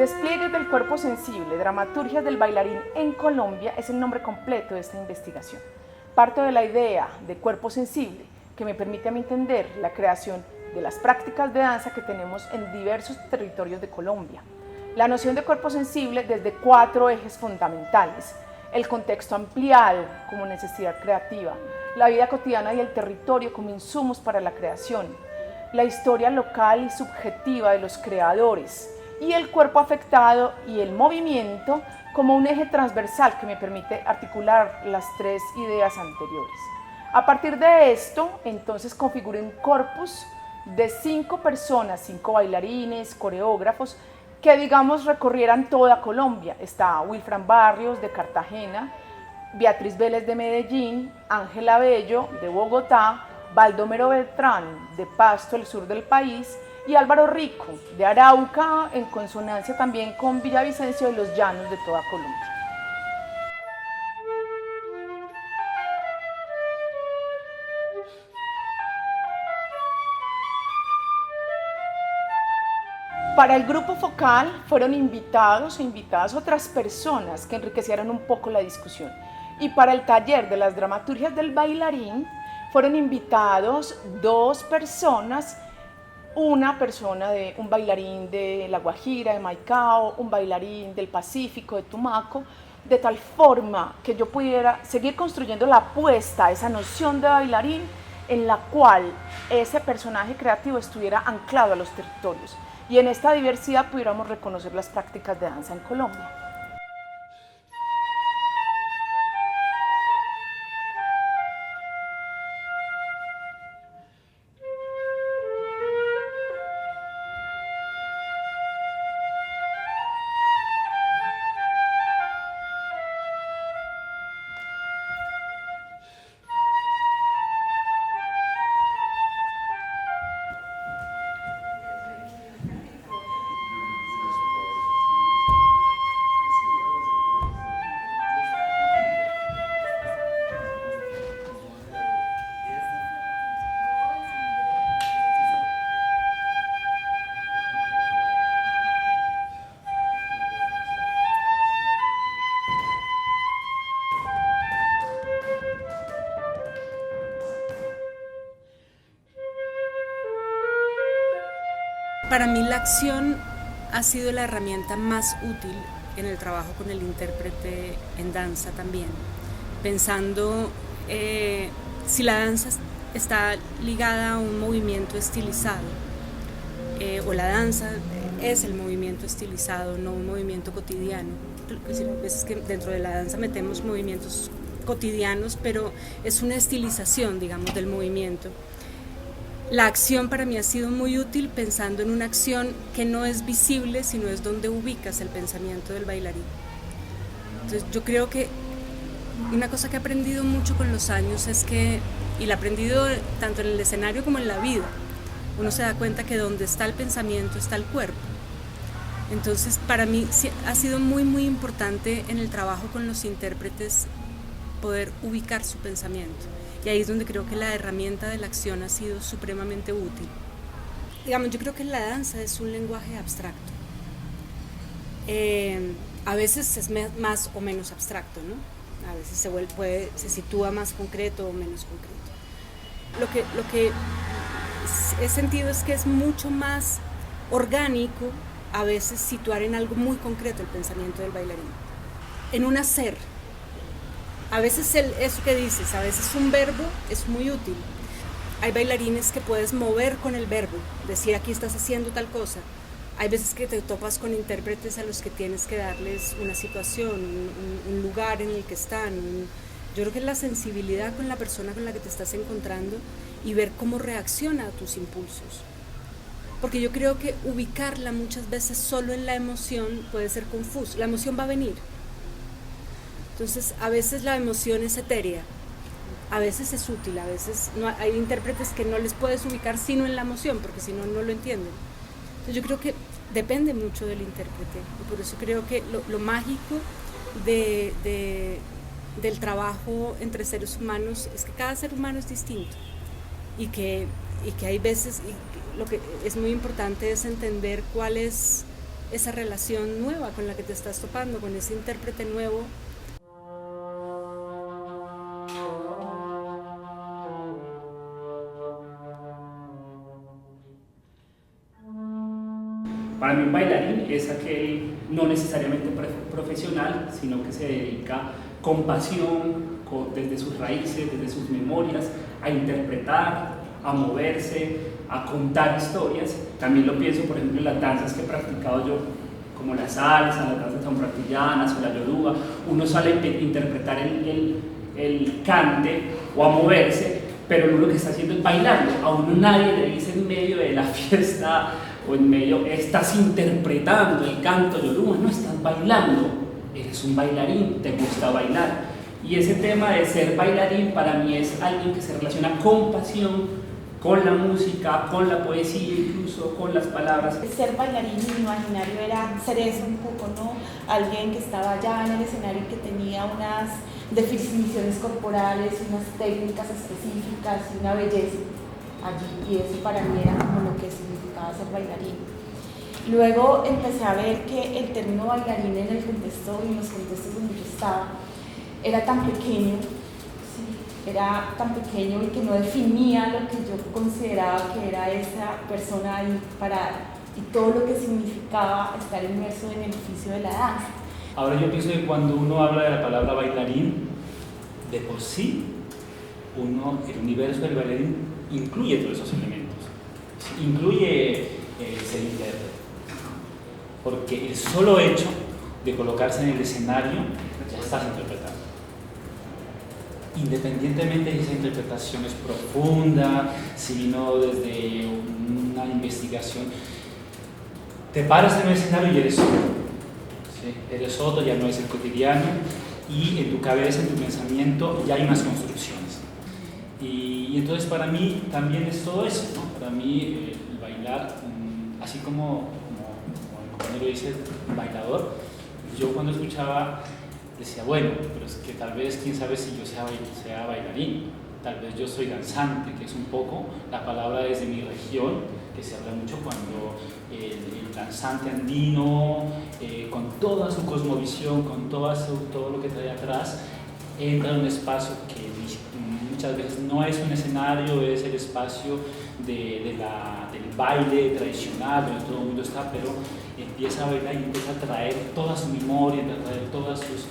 Despliegue del cuerpo sensible, dramaturgias del bailarín en Colombia es el nombre completo de esta investigación. Parto de la idea de cuerpo sensible que me permite a mí entender la creación de las prácticas de danza que tenemos en diversos territorios de Colombia. La noción de cuerpo sensible desde 4 ejes fundamentales: el contexto ampliado como necesidad creativa, la vida cotidiana y el territorio como insumos para la creación, la historia local y subjetiva de los creadores, y el cuerpo afectado y el movimiento como un eje transversal que me permite articular las 3 ideas anteriores. A partir de esto, entonces configuré un corpus de 5 personas, 5 bailarines, coreógrafos, que digamos recorrieran toda Colombia. Está Wilfran Barrios de Cartagena, Beatriz Vélez de Medellín, Ángela Bello de Bogotá, Baldomero Beltrán de Pasto, el sur del país, y Álvaro Rico de Arauca, en consonancia también con Villavicencio de los Llanos de toda Colombia. Para el grupo focal fueron invitados e invitadas otras personas que enriquecieron un poco la discusión. Y para el taller de las dramaturgias del bailarín fueron invitados 2 personas, una persona de un bailarín de La Guajira, de Maicao, un bailarín del Pacífico, de Tumaco, de tal forma que yo pudiera seguir construyendo la apuesta a esa noción de bailarín en la cual ese personaje creativo estuviera anclado a los territorios y en esta diversidad pudiéramos reconocer las prácticas de danza en Colombia. Para mí la acción ha sido la herramienta más útil en el trabajo con el intérprete en danza también, pensando si la danza está ligada a un movimiento estilizado o la danza es el movimiento estilizado, no un movimiento cotidiano. A veces que dentro de la danza metemos movimientos cotidianos, pero es una estilización, digamos, del movimiento. La acción para mí ha sido muy útil pensando en una acción que no es visible, sino es donde ubicas el pensamiento del bailarín. Entonces yo creo que una cosa que he aprendido mucho con los años es que, y la he aprendido tanto en el escenario como en la vida, uno se da cuenta que donde está el pensamiento está el cuerpo. Entonces para mí ha sido muy muy importante en el trabajo con los intérpretes poder ubicar su pensamiento. Y ahí es donde creo que la herramienta de la acción ha sido supremamente útil. Digamos, yo creo que la danza es un lenguaje abstracto. A veces es más o menos abstracto, ¿no? A veces se sitúa más concreto o menos concreto. Lo que he sentido es que es mucho más orgánico a veces situar en algo muy concreto el pensamiento del bailarín. En un hacer. A veces eso que dices, a veces un verbo es muy útil. Hay bailarines que puedes mover con el verbo, decir aquí estás haciendo tal cosa. Hay veces que te topas con intérpretes a los que tienes que darles una situación, un lugar en el que están. Yo creo que es la sensibilidad con la persona con la que te estás encontrando y ver cómo reacciona a tus impulsos. Porque yo creo que ubicarla muchas veces solo en la emoción puede ser confuso. La emoción va a venir. Entonces, a veces la emoción es etérea, a veces es útil, a veces hay intérpretes que no les puedes ubicar sino en la emoción, porque si no, no lo entienden. Entonces, yo creo que depende mucho del intérprete, y por eso creo que lo mágico del trabajo entre seres humanos es que cada ser humano es distinto, y que hay veces, y lo que es muy importante es entender cuál es esa relación nueva con la que te estás topando, con ese intérprete nuevo. Para mí un bailarín es aquel no necesariamente profesional, sino que se dedica con pasión, desde sus raíces, desde sus memorias, a interpretar, a moverse, a contar historias. También lo pienso, por ejemplo, en las danzas que he practicado yo, como la salsa, las danzas sanfratillianas o la yoruba. Uno sale a interpretar el cante o a moverse, pero uno lo que está haciendo es bailando. A uno nadie le dice en medio de la fiesta o en medio, estás interpretando el canto yoruba, no, estás bailando, eres un bailarín, te gusta bailar. Y ese tema de ser bailarín para mí es alguien que se relaciona con pasión, con la música, con la poesía, incluso con las palabras. Ser bailarín, mi imaginario era ser eso un poco, ¿no? Alguien que estaba allá en el escenario y que tenía unas definiciones corporales, unas técnicas específicas y una belleza allí, y eso para mí era como lo que significaba ser bailarín. Luego empecé a ver que el término bailarín en el contexto y en los contextos donde yo estaba era tan pequeño, ¿sí? Era tan pequeño y que no definía lo que yo consideraba que era esa persona ahí parada y todo lo que significaba estar inmerso en el oficio de la danza. Ahora yo pienso que cuando uno habla de la palabra bailarín, de por sí, el universo del bailarín incluye todos esos elementos, incluye ser intérprete, porque el solo hecho de colocarse en el escenario ya estás interpretando. Independientemente de si esa interpretación es profunda, si vino desde una investigación, te paras en el escenario y eres otro, ¿sí? Eres otro, ya no es el cotidiano, y en tu cabeza, en tu pensamiento, ya hay unas construcciones. Y entonces para mí también es todo eso, ¿no? Para mí el bailar, así como el compañero dice, bailador, yo cuando escuchaba decía, bueno, pero es que tal vez, quién sabe si yo sea bailarín, tal vez yo soy danzante, que es un poco la palabra desde mi región, que se habla mucho cuando el danzante andino, con toda su cosmovisión, con todo lo que trae atrás, entra en un espacio que muchas veces no es un escenario, es el espacio del baile tradicional, donde todo el mundo está, pero empieza a bailar y empieza a traer toda su memoria, a traer todas sus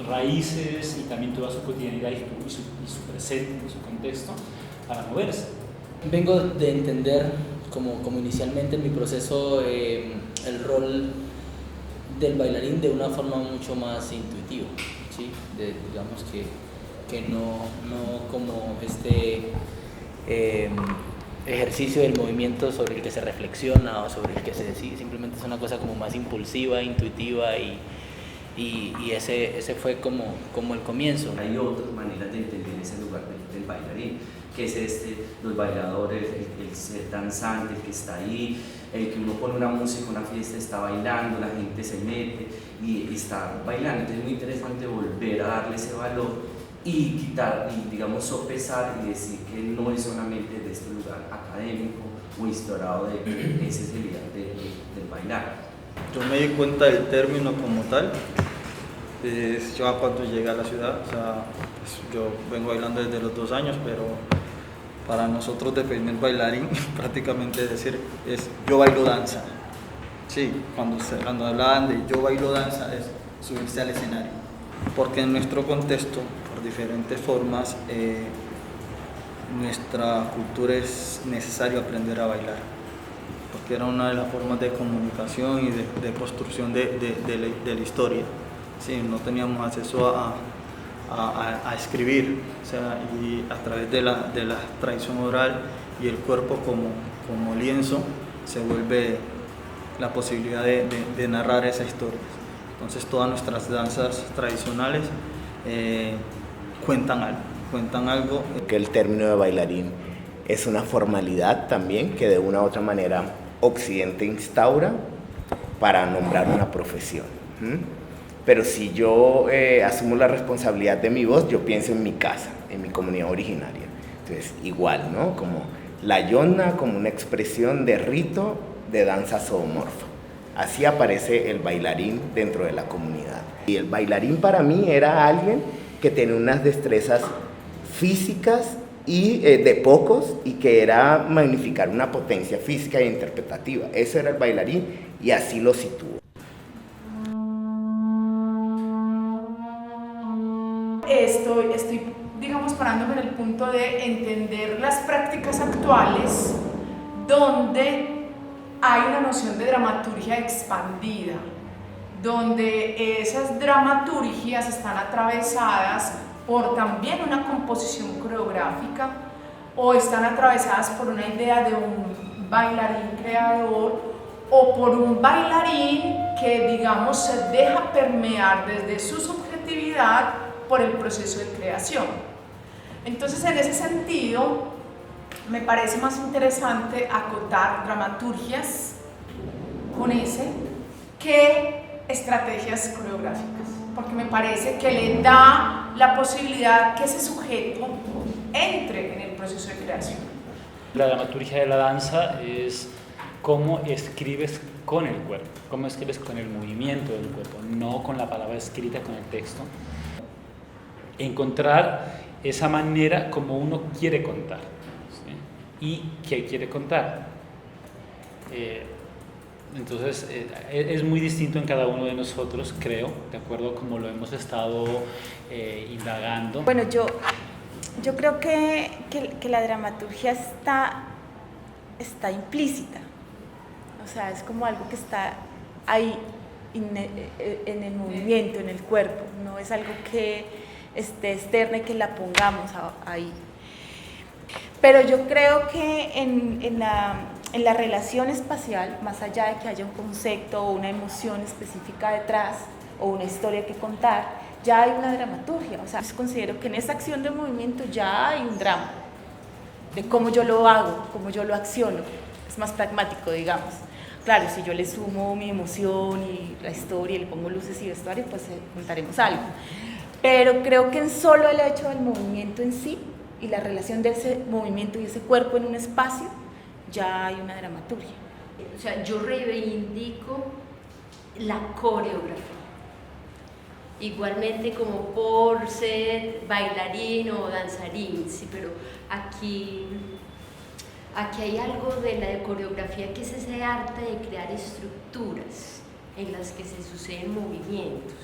raíces y también toda su cotidianidad y su presente, su contexto, para moverse. Vengo de entender, como inicialmente en mi proceso, el rol del bailarín de una forma mucho más intuitiva, ¿sí? Digamos que no como este ejercicio del movimiento sobre el que se reflexiona o sobre el que se decide, simplemente es una cosa como más impulsiva, intuitiva y ese fue como el comienzo. Hay otras maneras de entender ese lugar del bailarín, que es los bailadores, el ser danzante, el que está ahí, el que uno pone una música, una fiesta, está bailando, la gente se mete y está bailando. Entonces es muy interesante volver a darle ese valor y quitar, y digamos sopesar y decir que no es solamente de este lugar académico o historiado de que ese es el ideal del bailar. Yo me di cuenta del término como tal ya cuando llegué a la ciudad. O sea, yo vengo bailando desde los 2 años, pero para nosotros definir bailarín prácticamente es decir, yo bailo danza. Sí, cuando hablaban de yo bailo danza es subirse al escenario, porque en nuestro contexto, por diferentes formas, nuestra cultura es necesario aprender a bailar, porque era una de las formas de comunicación y de construcción de la historia. Sí, no teníamos acceso a escribir, o sea, y a través de la tradición oral y el cuerpo como lienzo se vuelve la posibilidad de narrar esa historia. Entonces todas nuestras danzas tradicionales cuentan algo. Que el término de bailarín es una formalidad también que de una u otra manera Occidente instaura para nombrar una profesión. Pero si yo asumo la responsabilidad de mi voz, yo pienso en mi casa, en mi comunidad originaria. Entonces, igual, ¿no? Como la yonna como una expresión de rito de danza zoomorfa. Así aparece el bailarín dentro de la comunidad. Y el bailarín para mí era alguien que tenía unas destrezas físicas y de pocos, y que era magnificar una potencia física e interpretativa. Eso era el bailarín y así lo sitúo. Estoy, digamos, parándome en el punto de entender las prácticas actuales donde hay una noción de dramaturgia expandida, donde esas dramaturgias están atravesadas por también una composición coreográfica o están atravesadas por una idea de un bailarín creador o por un bailarín que, digamos, se deja permear desde su subjetividad por el proceso de creación. Entonces, en ese sentido, me parece más interesante acotar dramaturgias con ese que estrategias coreográficas, porque me parece que le da la posibilidad que ese sujeto entre en el proceso de creación. La dramaturgia de la danza es cómo escribes con el cuerpo, cómo escribes con el movimiento del cuerpo, no con la palabra escrita, con el texto. Encontrar esa manera como uno quiere contar, ¿sí? Y qué quiere contar. Entonces es muy distinto en cada uno de nosotros, creo, de acuerdo a como lo hemos estado indagando. Bueno, yo creo que la dramaturgia está implícita, o sea, es como algo que está ahí en el movimiento, en el cuerpo, no es algo que esté externa y que la pongamos ahí. Pero yo creo que en la relación espacial, más allá de que haya un concepto o una emoción específica detrás o una historia que contar, ya hay una dramaturgia. O sea, yo considero que en esa acción de movimiento ya hay un drama de cómo yo lo hago, cómo yo lo acciono. Es más pragmático, digamos. Claro, si yo le sumo mi emoción y la historia y le pongo luces y vestuario, pues contaremos algo. Pero creo que en solo el hecho del movimiento en sí y la relación de ese movimiento y ese cuerpo en un espacio, ya hay una dramaturgia. O sea, yo reivindico la coreografía. Igualmente como por ser bailarín o danzarín, sí, pero aquí hay algo de la coreografía que es ese arte de crear estructuras en las que se suceden movimientos.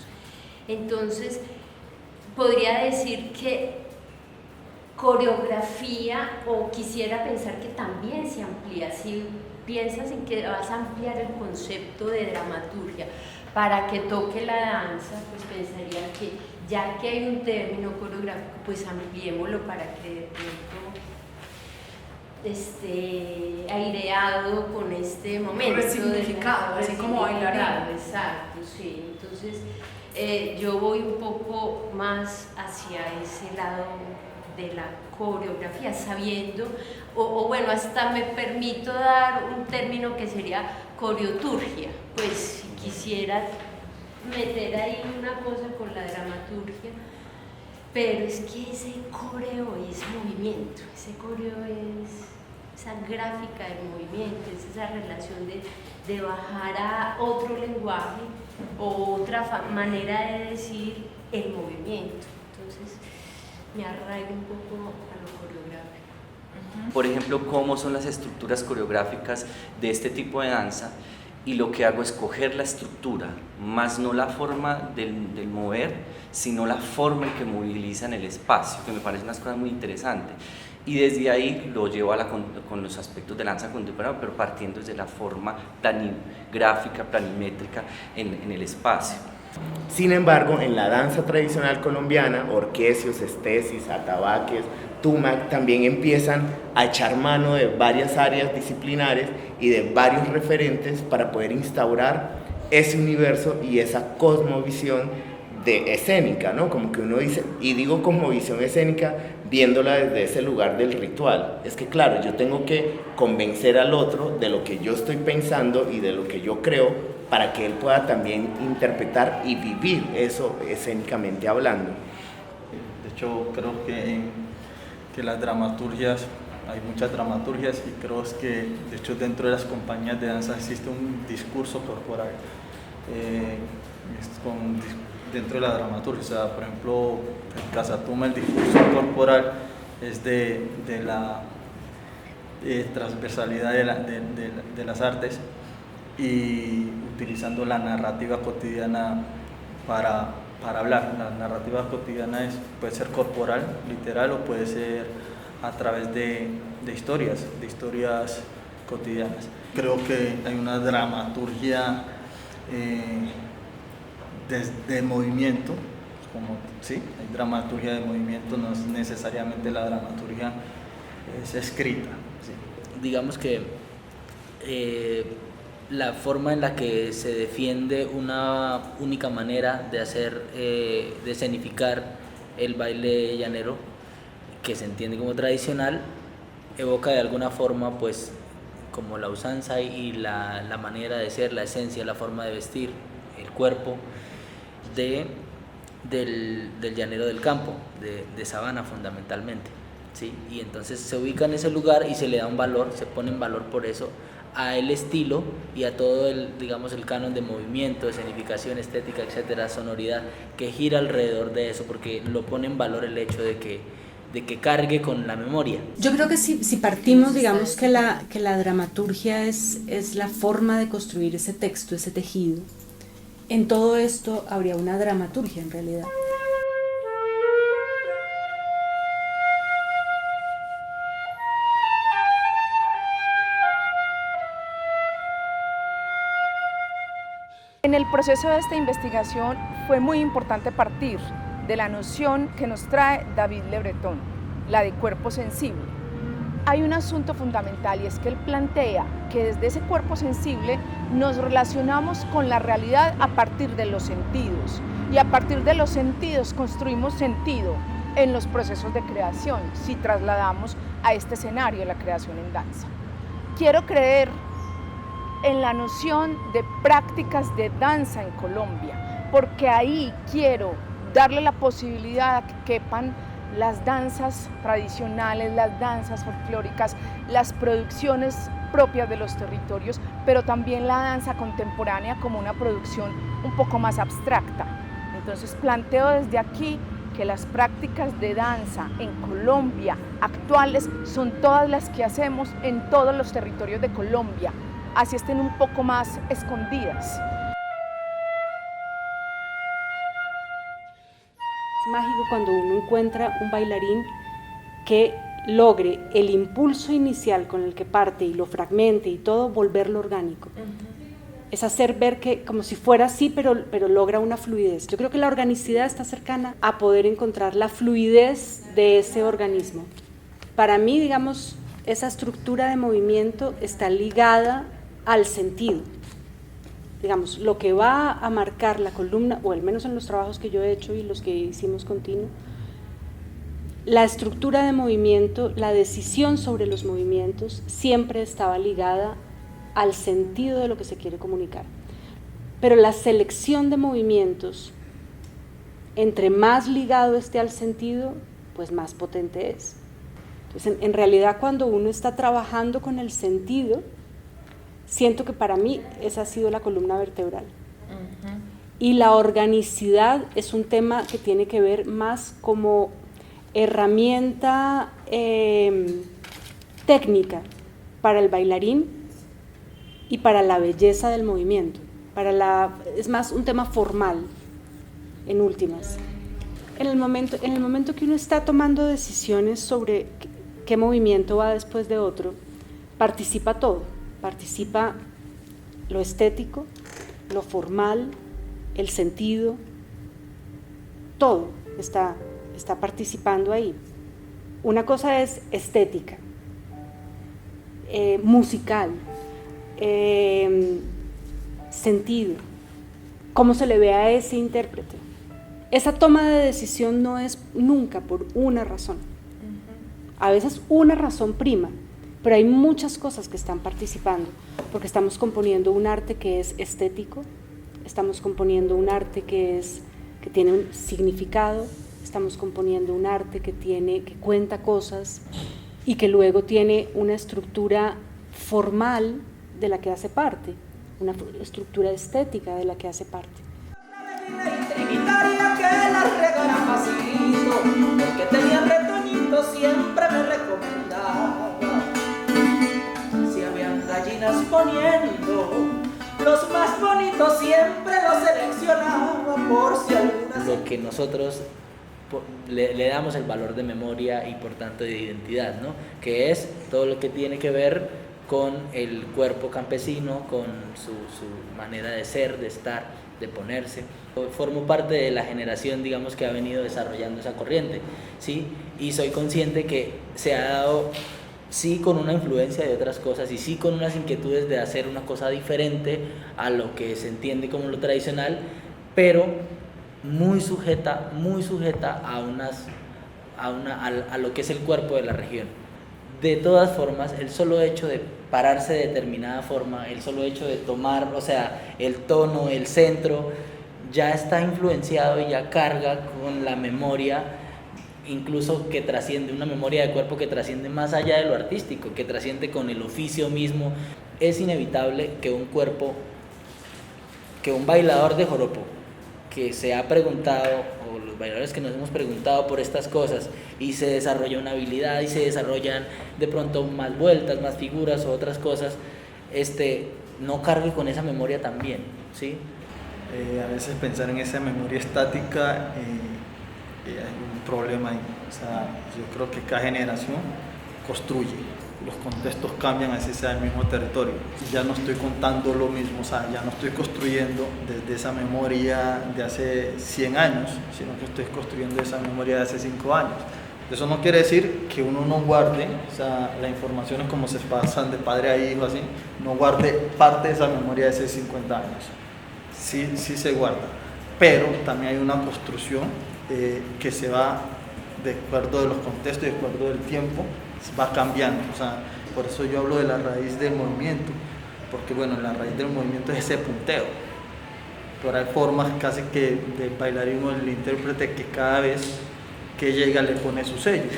Entonces, podría decir que coreografía, o quisiera pensar que también se amplía, si piensas en que vas a ampliar el concepto de dramaturgia para que toque la danza, pues pensaría que ya que hay un término coreográfico, pues ampliémoslo para que de pronto esté aireado con este momento. Resignificado, así como bailarín. Exacto, sí. Entonces, yo voy un poco más hacia ese lado de la coreografía, sabiendo, o bueno, hasta me permito dar un término que sería coreoturgia, pues si quisiera meter ahí una cosa con la dramaturgia, pero es que ese coreo es movimiento, ese coreo es esa gráfica del movimiento, es esa relación de bajar a otro lenguaje o otra manera de decir el movimiento. Entonces me arraigo un poco a lo coreográfico. Por ejemplo, cómo son las estructuras coreográficas de este tipo de danza, y lo que hago es coger la estructura, más no la forma del mover, sino la forma en que movilizan el espacio, que me parece una cosa muy interesante. Y desde ahí lo llevo con los aspectos de danza contemporánea, pero partiendo desde la forma gráfica, planimétrica en el espacio. Sin embargo, en la danza tradicional colombiana, orquesios, estesis, atabaques, tumac, también empiezan a echar mano de varias áreas disciplinares y de varios referentes para poder instaurar ese universo y esa cosmovisión de escénica, ¿no? Como que uno dice, y digo cosmovisión escénica viéndola desde ese lugar del ritual. Es que claro, yo tengo que convencer al otro de lo que yo estoy pensando y de lo que yo creo para que él pueda también interpretar y vivir eso escénicamente hablando. De hecho, creo que las dramaturgias hay muchas dramaturgias y creo que de hecho dentro de las compañías de danza existe un discurso corporal dentro de la dramaturgia. O sea, por ejemplo, en Casatuma el discurso corporal es de la transversalidad de las artes y utilizando la narrativa cotidiana para hablar. La narrativa cotidiana puede ser corporal, literal, o puede ser a través de historias cotidianas. Creo que hay una dramaturgia de movimiento, sí, hay dramaturgia de movimiento, no es necesariamente la dramaturgia es escrita. Sí. Digamos que la forma en la que se defiende una única manera de hacer, de escenificar el baile llanero, que se entiende como tradicional, evoca de alguna forma, pues, como la usanza y la manera de ser, la esencia, la forma de vestir, el cuerpo del llanero del campo, de sabana fundamentalmente, ¿sí? Y entonces se ubica en ese lugar y se le da un valor, se pone en valor por eso a el estilo y a todo el canon de movimiento, escenificación, estética, etcétera, sonoridad, que gira alrededor de eso, porque lo pone en valor el hecho de que cargue con la memoria. Yo creo que si partimos, digamos, que la dramaturgia es la forma de construir ese texto, ese tejido, en todo esto habría una dramaturgia en realidad. En el proceso de esta investigación fue muy importante partir de la noción que nos trae David Le Breton, la de cuerpo sensible. Hay un asunto fundamental y es que él plantea que desde ese cuerpo sensible nos relacionamos con la realidad a partir de los sentidos y a partir de los sentidos construimos sentido en los procesos de creación si trasladamos a este escenario la creación en danza. Quiero creer en la noción de prácticas de danza en Colombia, porque ahí quiero darle la posibilidad a que quepan las danzas tradicionales, las danzas folclóricas, las producciones propias de los territorios, pero también la danza contemporánea como una producción un poco más abstracta. Entonces planteo desde aquí que las prácticas de danza en Colombia actuales son todas las que hacemos en todos los territorios de Colombia, así estén un poco más escondidas. Es mágico cuando uno encuentra un bailarín que logre el impulso inicial con el que parte y lo fragmente y todo, volverlo orgánico. Es hacer ver que como si fuera así, pero logra una fluidez. Yo creo que la organicidad está cercana a poder encontrar la fluidez de ese organismo. Para mí, digamos, esa estructura de movimiento está ligada al sentido. Digamos, lo que va a marcar la columna, o al menos en los trabajos que yo he hecho y los que hicimos continuo, la estructura de movimiento, la decisión sobre los movimientos siempre estaba ligada al sentido de lo que se quiere comunicar. Pero la selección de movimientos, entre más ligado esté al sentido, pues más potente es. Entonces, en realidad, cuando uno está trabajando con el sentido, siento que para mí esa ha sido la columna vertebral. Y la organicidad es un tema que tiene que ver más como herramienta técnica para el bailarín y para la belleza del movimiento. Es más un tema formal, en últimas. En el momento que uno está tomando decisiones sobre qué movimiento va después de otro, participa todo. Participa lo estético, lo formal, el sentido, todo está participando ahí. Una cosa es estética, musical, sentido, cómo se le ve a ese intérprete. Esa toma de decisión no es nunca por una razón. A veces una razón prima, pero hay muchas cosas que están participando, porque estamos componiendo un arte que es estético, estamos componiendo un arte que tiene un significado, estamos componiendo un arte que cuenta cosas, y que luego tiene una estructura formal de la que hace parte, una estructura estética de la que hace parte. Trinitaria que la regara facilito, el que tenía retoñito siempre me recomendaba. Si habían gallinas poniendo, los más bonitos siempre los seleccionaba por si alguna. Lo que nosotros le damos el valor de memoria y por tanto de identidad, ¿no? Que es todo lo que tiene que ver con el cuerpo campesino, con su manera de ser, de estar, de ponerse. Formo parte de la generación, digamos, que ha venido desarrollando esa corriente, ¿sí? Y soy consciente que se ha dado, sí, con una influencia de otras cosas y sí con unas inquietudes de hacer una cosa diferente a lo que se entiende como lo tradicional, pero muy sujeta a lo que es el cuerpo de la región. De todas formas, el solo hecho de pararse de determinada forma, el solo hecho de tomar, o sea, el tono, el centro, ya está influenciado y ya carga con la memoria, incluso que trasciende, una memoria de cuerpo que trasciende más allá de lo artístico, que trasciende con el oficio mismo. Es inevitable que un bailador de joropo, que se ha preguntado, o los bailadores que nos hemos preguntado por estas cosas, y se desarrolla una habilidad y se desarrollan de pronto más vueltas, más figuras o otras cosas, no cargue con esa memoria también, ¿sí? A veces pensar en esa memoria estática hay un problema ahí. O sea, yo creo que cada generación construye, los contextos cambian así sea el mismo territorio. Ya no estoy contando lo mismo, o sea, ya no estoy construyendo desde esa memoria de hace 100 años, sino que estoy construyendo esa memoria de hace 5 años. Eso no quiere decir que uno no guarde, o sea, las informaciones como se pasan de padre a hijo, así, no guarde parte de esa memoria de hace 50 años. Sí se guarda, pero también hay una construcción que se va de acuerdo de los contextos, de acuerdo del tiempo, va cambiando. O sea, por eso yo hablo de la raíz del movimiento, porque bueno, la raíz del movimiento es ese punteo, pero hay formas casi que del bailarín o del intérprete que cada vez que llega le pone su sello.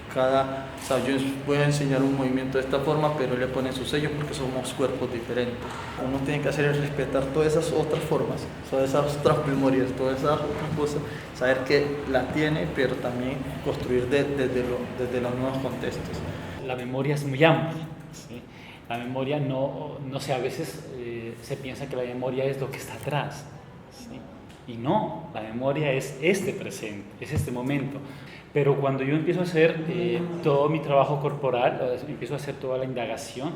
O sea, yo voy a enseñar un movimiento de esta forma, pero él le pone su sello porque somos cuerpos diferentes. Uno tiene que hacer es respetar todas esas otras formas, todas esas otras memorias, todas esas otras cosas, saber que la tiene, pero también construir desde los nuevos contextos. La memoria es muy amplia, ¿sí? La memoria no sé, a veces se piensa que la memoria es lo que está atrás, ¿sí? Y no, la memoria es este presente, es este momento. Pero cuando yo empiezo a hacer todo mi trabajo corporal, empiezo a hacer toda la indagación,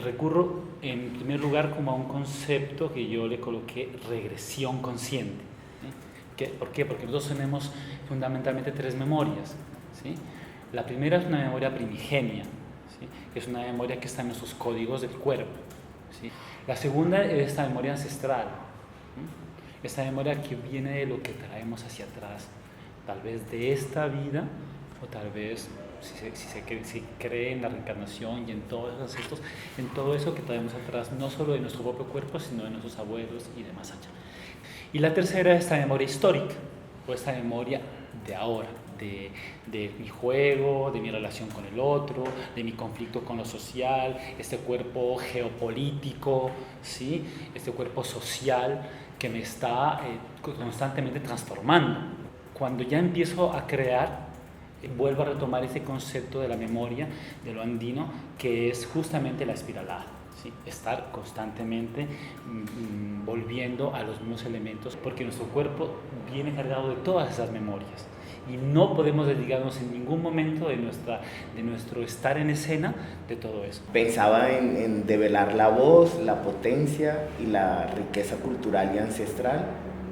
recurro en primer lugar como a un concepto que yo le coloqué regresión consciente. ¿Sí? ¿Por qué? Porque nosotros tenemos fundamentalmente 3 memorias, ¿sí? La primera es una memoria primigenia, ¿sí? Que es una memoria que está en nuestros códigos del cuerpo, ¿sí? La segunda es esta memoria ancestral, ¿sí? Esta memoria que viene de lo que traemos hacia atrás, tal vez de esta vida, o tal vez si cree en la reencarnación y en todos esos ancestros, en todo eso que traemos atrás, no solo de nuestro propio cuerpo, sino de nuestros abuelos y de más allá. Y la tercera es esta memoria histórica, o esta memoria de ahora, de mi juego, de mi relación con el otro, de mi conflicto con lo social, este cuerpo geopolítico, ¿sí? Este cuerpo social que me está constantemente transformando. Cuando ya empiezo a crear, vuelvo a retomar ese concepto de la memoria, de lo andino, que es justamente la espiralada, ¿sí? Estar constantemente volviendo a los mismos elementos, porque nuestro cuerpo viene cargado de todas esas memorias y no podemos desligarnos en ningún momento de nuestro estar en escena de todo eso. Pensaba en develar la voz, la potencia y la riqueza cultural y ancestral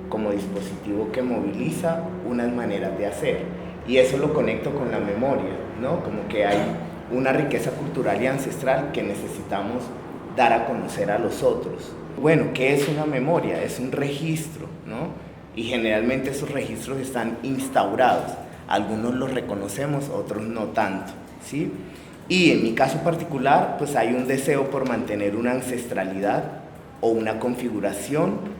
como dispositivo que moviliza unas maneras de hacer. Y eso lo conecto con la memoria, ¿no? Como que hay una riqueza cultural y ancestral que necesitamos dar a conocer a los otros. Bueno, ¿qué es una memoria? Es un registro, ¿no? Y generalmente esos registros están instaurados. Algunos los reconocemos, otros no tanto, ¿sí? Y en mi caso particular, pues hay un deseo por mantener una ancestralidad o una configuración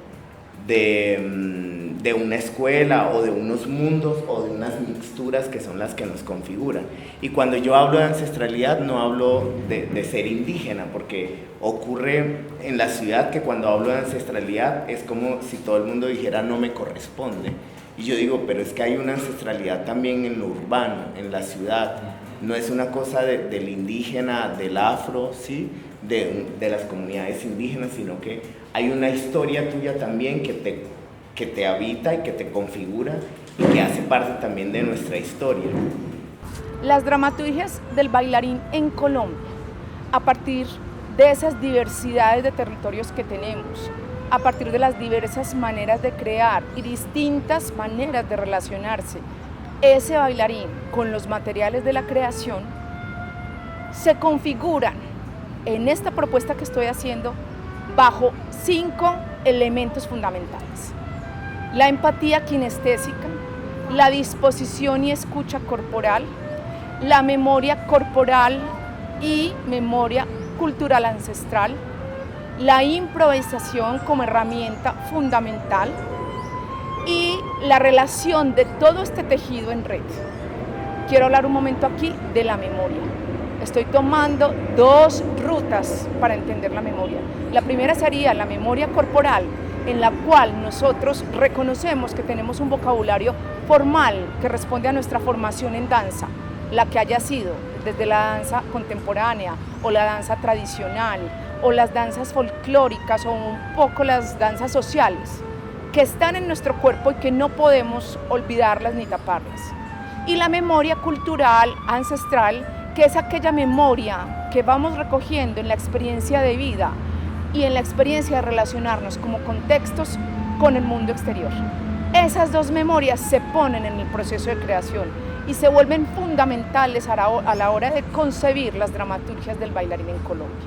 de una escuela o de unos mundos o de unas mixturas que son las que nos configuran. Y cuando yo hablo de ancestralidad no hablo de ser indígena, porque ocurre en la ciudad que cuando hablo de ancestralidad es como si todo el mundo dijera no me corresponde. Y yo digo, pero es que hay una ancestralidad también en lo urbano, en la ciudad. No es una cosa del indígena, del afro, ¿sí? de las comunidades indígenas, sino que hay una historia tuya también que te habita y que te configura y que hace parte también de nuestra historia. Las dramaturgias del bailarín en Colombia, a partir de esas diversidades de territorios que tenemos, a partir de las diversas maneras de crear y distintas maneras de relacionarse, ese bailarín con los materiales de la creación, se configuran en esta propuesta que estoy haciendo bajo 5 elementos fundamentales: la empatía kinestésica, la disposición y escucha corporal, la memoria corporal y memoria cultural ancestral, la improvisación como herramienta fundamental y la relación de todo este tejido en red. Quiero hablar un momento aquí de la memoria. Estoy tomando 2 rutas para entender la memoria. La primera sería la memoria corporal, en la cual nosotros reconocemos que tenemos un vocabulario formal que responde a nuestra formación en danza, la que haya sido, desde la danza contemporánea o la danza tradicional o las danzas folclóricas o un poco las danzas sociales, que están en nuestro cuerpo y que no podemos olvidarlas ni taparlas. Y la memoria cultural ancestral, que es aquella memoria que vamos recogiendo en la experiencia de vida y en la experiencia de relacionarnos como contextos con el mundo exterior. Esas 2 memorias se ponen en el proceso de creación y se vuelven fundamentales a la hora de concebir las dramaturgias del bailarín en Colombia.